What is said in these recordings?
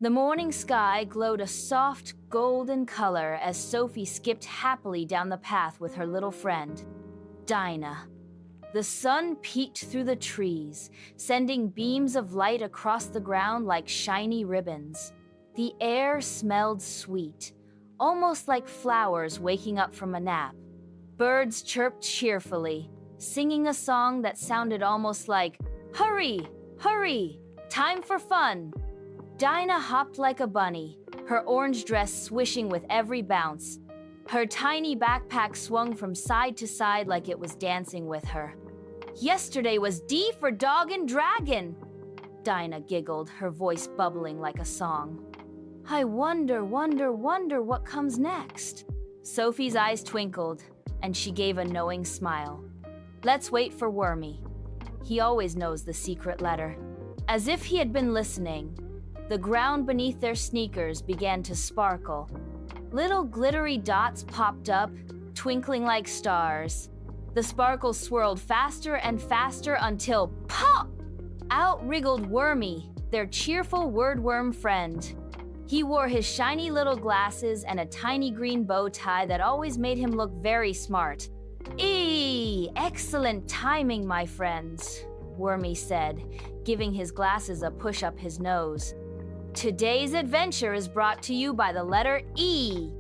The morning sky glowed a soft golden color as Sophie skipped happily down the path with her little friend, Dyna. The sun peeked through the trees, sending beams of light across the ground like shiny ribbons. The air smelled sweet, almost like flowers waking up from a nap. Birds chirped cheerfully, singing a song that sounded almost like, "Hurry, hurry, time for fun." Dyna hopped like a bunny, her orange dress swishing with every bounce. Her tiny backpack swung from side to side like it was dancing with her. "Yesterday was D for dog and dragon," Dyna giggled, her voice bubbling like a song. "I wonder what comes next." Sophie's eyes twinkled, and she gave a knowing smile. "Let's wait for Wormy. He always knows the secret letter." As if he had been listening, the ground beneath their sneakers began to sparkle. Little glittery dots popped up, twinkling like stars. The sparkles swirled faster and faster until pop! Out wriggled Wormy, their cheerful wordworm friend. He wore his shiny little glasses and a tiny green bow tie that always made him look very smart. Excellent timing, my friends," Wormy said, giving his glasses a push up his nose. "Today's adventure is brought to you by the letter E,"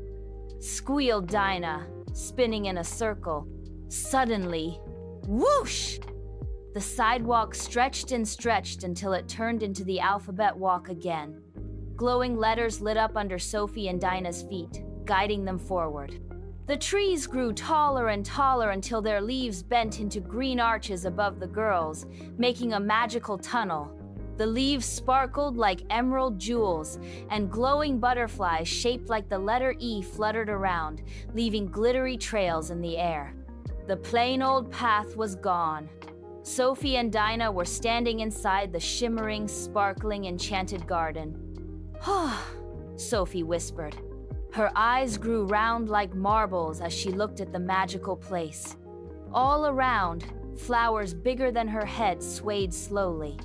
squealed Dyna, spinning in a circle. Suddenly, whoosh! The sidewalk stretched and stretched until it turned into the alphabet walk again. Glowing letters lit up under Sophie and Dyna's feet, guiding them forward. The trees grew taller and taller until their leaves bent into green arches above the girls, making a magical tunnel. The leaves sparkled like emerald jewels, and glowing butterflies shaped like the letter E fluttered around, leaving glittery trails in the air. The plain old path was gone. Sophie and Dyna were standing inside the shimmering, sparkling Enchanted Garden. Sophie whispered. Her eyes grew round like marbles as she looked at the magical place. All around, flowers bigger than her head swayed slowly.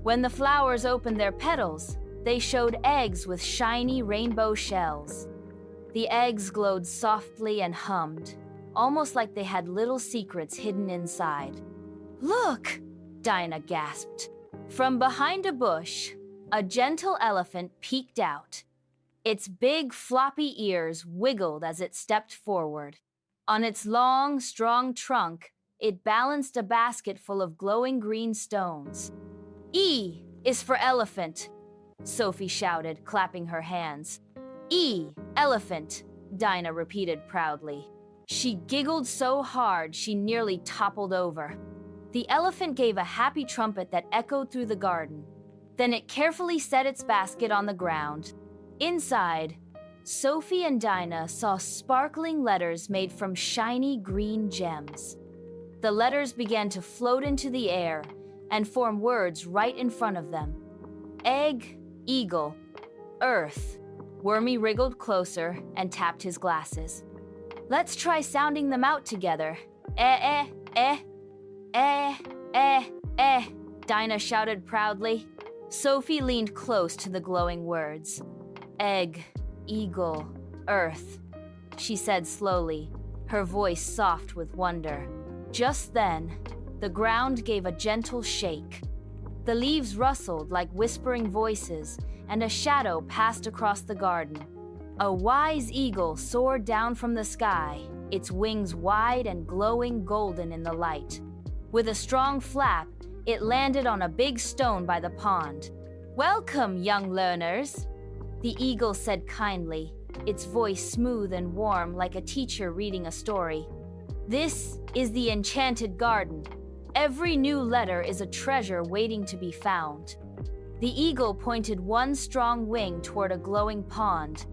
When the flowers opened their petals, they showed eggs with shiny rainbow shells. The eggs glowed softly and hummed, almost like they had little secrets hidden inside. "Look!" Dyna gasped. From behind a bush, a gentle elephant peeked out. Its big, floppy ears wiggled as it stepped forward. On its long, strong trunk, it balanced a basket full of glowing green stones. "E is for elephant," Sophie shouted, clapping her hands. "E, elephant," Dyna repeated proudly. She giggled so hard she nearly toppled over. The elephant gave a happy trumpet that echoed through the garden. Then it carefully set its basket on the ground. Inside, Sophie and Dyna saw sparkling letters made from shiny green gems. The letters began to float into the air and form words right in front of them. Egg, eagle, earth. Wormy wriggled closer and tapped his glasses. "Let's try sounding them out together." Eh, eh, eh, eh, eh, Dyna shouted proudly. Sophie leaned close to the glowing words. "Egg, eagle, earth," she said slowly, her voice soft with wonder. Just then, the ground gave a gentle shake. The leaves rustled like whispering voices, and a shadow passed across the garden. A wise eagle soared down from the sky, its wings wide and glowing golden in the light. With a strong flap, it landed on a big stone by the pond. "Welcome, young learners," the eagle said kindly, its voice smooth and warm like a teacher reading a story. "This is the Enchanted Garden. Every new letter is a treasure waiting to be found." The eagle pointed one strong wing toward a glowing pond.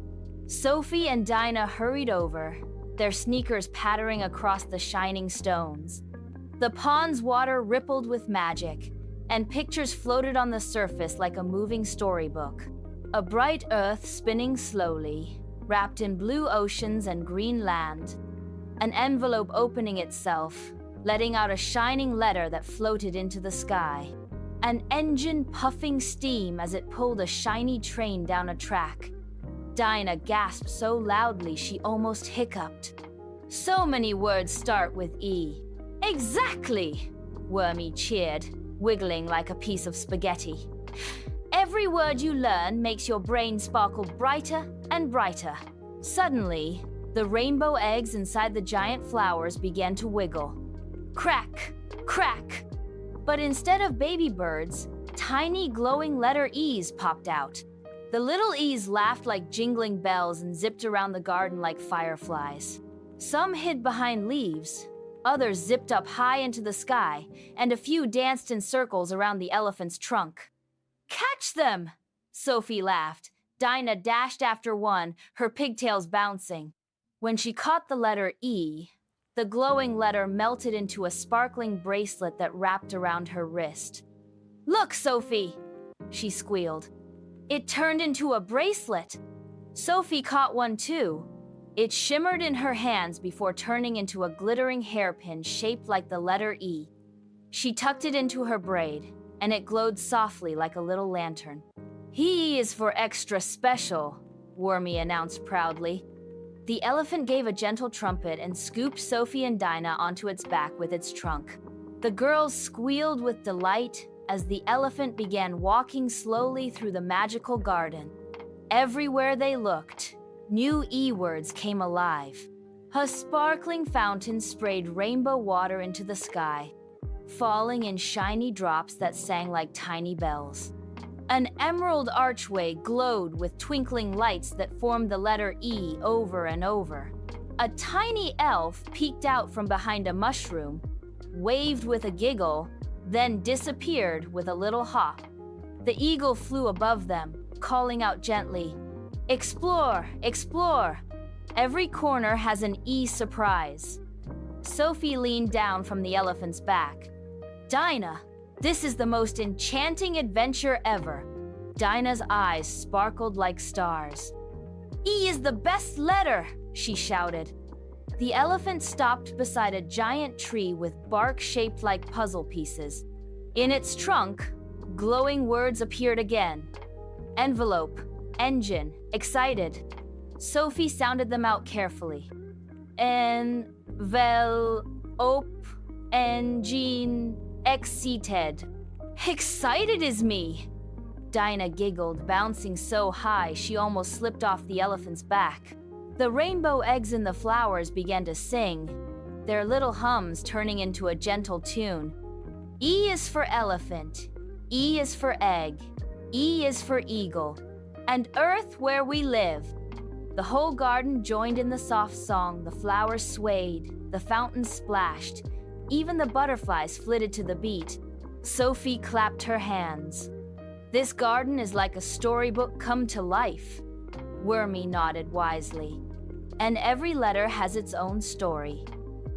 Sophie and Dyna hurried over, their sneakers pattering across the shining stones. The pond's water rippled with magic, and pictures floated on the surface like a moving storybook. A bright earth spinning slowly, wrapped in blue oceans and green land. An envelope opening itself, letting out a shining letter that floated into the sky. an engine puffing steam as it pulled a shiny train down a track. Dyna gasped so loudly she almost hiccuped. So many words start with E. Exactly, Wormy cheered, wiggling like a piece of spaghetti. Every word you learn makes your brain sparkle brighter and brighter. Suddenly, the rainbow eggs inside the giant flowers began to wiggle. Crack, crack. But instead of baby birds, tiny glowing letter E's popped out. The little E's laughed like jingling bells and zipped around the garden like fireflies. Some hid behind leaves, others zipped up high into the sky, and a few danced in circles around the elephant's trunk. Catch them! Sophie laughed. Dyna dashed after one, her pigtails bouncing. When she caught the letter E, the glowing letter melted into a sparkling bracelet that wrapped around her wrist. Look, Sophie, she squealed. It turned into a bracelet. Sophie caught one too. It shimmered in her hands before turning into a glittering hairpin shaped like the letter E. She tucked it into her braid, and it glowed softly like a little lantern. He is for extra special, Wormy announced proudly. The elephant gave a gentle trumpet and scooped Sophie and Dyna onto its back with its trunk. The girls squealed with delight as the elephant began walking slowly through the magical garden. Everywhere they looked, new E words came alive. A sparkling fountain sprayed rainbow water into the sky, falling in shiny drops that sang like tiny bells. An emerald archway glowed with twinkling lights that formed the letter E over and over. A tiny elf peeked out from behind a mushroom, waved with a giggle, then disappeared with a little hop. The eagle flew above them, calling out gently, "Explore, explore! Every corner has an E surprise." Sophie leaned down from the elephant's back. Dyna, this is the most enchanting adventure ever. Dyna's eyes sparkled like stars. E is the best letter, she shouted. The elephant stopped beside a giant tree with bark shaped like puzzle pieces. In its trunk, glowing words appeared again. Envelope, engine, excited. Sophie sounded them out carefully. Envelope, engine, excited. Excited is me! Dyna giggled, bouncing so high she almost slipped off the elephant's back. The rainbow eggs in the flowers began to sing, their little hums turning into a gentle tune. E is for elephant, E is for egg, E is for eagle, and earth where we live. The whole garden joined in the soft song, the flowers swayed, the fountain splashed, even the butterflies flitted to the beat. Sophie clapped her hands. This garden is like a storybook come to life. Wormy nodded wisely. And every letter has its own story.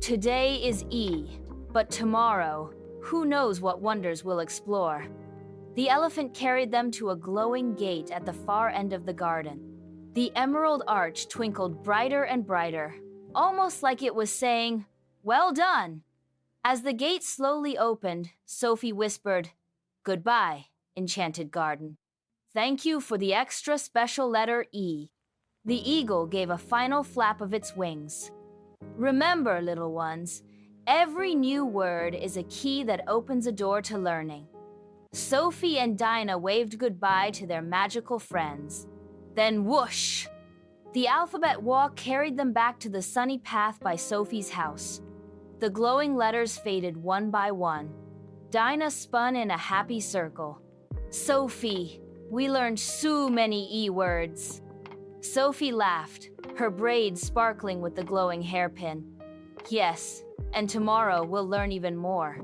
Today is E, but tomorrow, who knows what wonders we'll explore. The elephant carried them to a glowing gate at the far end of the garden. The emerald arch twinkled brighter and brighter, almost like it was saying, "Well done." As the gate slowly opened, Sophie whispered, "Goodbye, Enchanted Garden. Thank you for the extra special letter E." The eagle gave a final flap of its wings. Remember, little ones, every new word is a key that opens a door to learning. Sophie and Dyna waved goodbye to their magical friends. Then whoosh! The alphabet walk carried them back to the sunny path by Sophie's house. The glowing letters faded one by one. Dyna spun in a happy circle. Sophie, we learned so many E words. Sophie laughed, her braids sparkling with the glowing hairpin. Yes, and tomorrow we'll learn even more.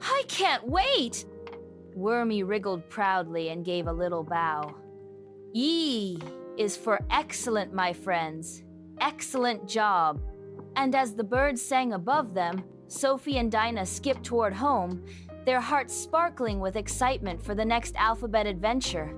I can't wait! Wormy wriggled proudly and gave a little bow. E is for excellent, my friends. Excellent job. And as the birds sang above them, Sophie and Dyna skipped toward home, their hearts sparkling with excitement for the next alphabet adventure.